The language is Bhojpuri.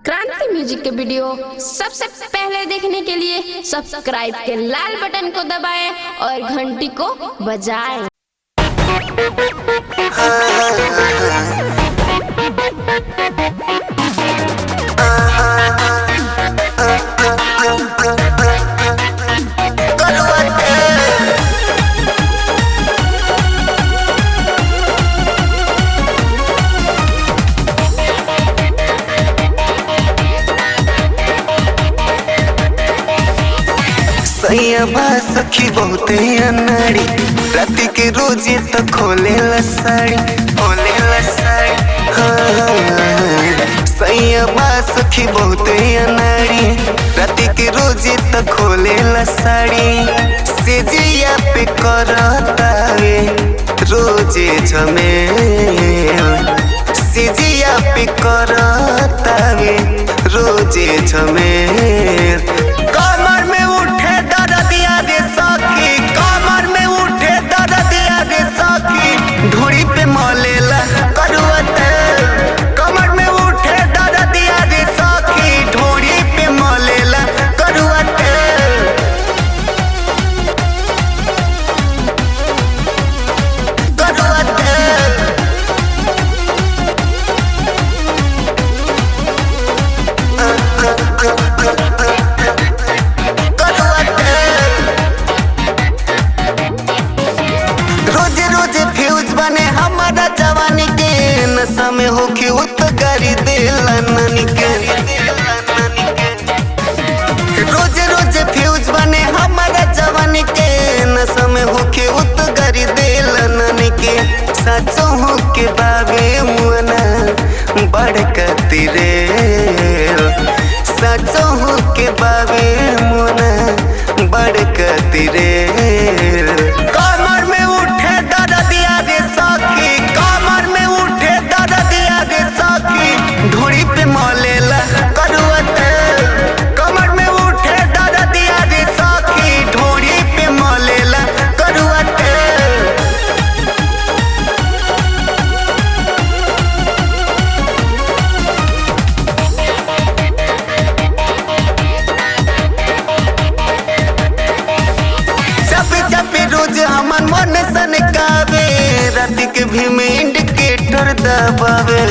क्रांति म्यूजिक के वीडियो सबसे पहले देखने के लिए सब्सक्राइब के लाल बटन को दबाएं और घंटी को बजाएं। सखी बहुते अनाड़ी राती के रोजे तो खोले साड़ी सैया सखी बहुते अनाड़ी राती के रोजे तो खोले साड़ी सेजिया पे करतावे रोजे झमेल सेजिया पे करतावे रोजे झमेल कमर में उठे दर्दिया रे सखी कमर में उठे दर्दिया रे सखी ढोरी पे मलेला करुआ तेल कमर में उठे दर्दिया रे सखी ढोरी पे मलेला करुआ तेल करुआ तेल हमारा जवानी के नशा में होके उत गारी देला नानी के रोजे रोजे फ्यूज बने हमारा जवानी के नशा में होके उत गारी देला नानी के सचो होके बाबे मुना बड़कती रे सचो होके बाबे मुना बड़कती रे कमर में उठे दर्दिया रे सखी कमर में उठे दर्दिया रे सखी ढोरी पे मलेला करुआ तेल कमर में उठे दर्दिया रे सखी ढोरी पे मलेला करुआ तेल रोज हमन मन सन कावे रात के भी में इंडिकेटर दबावे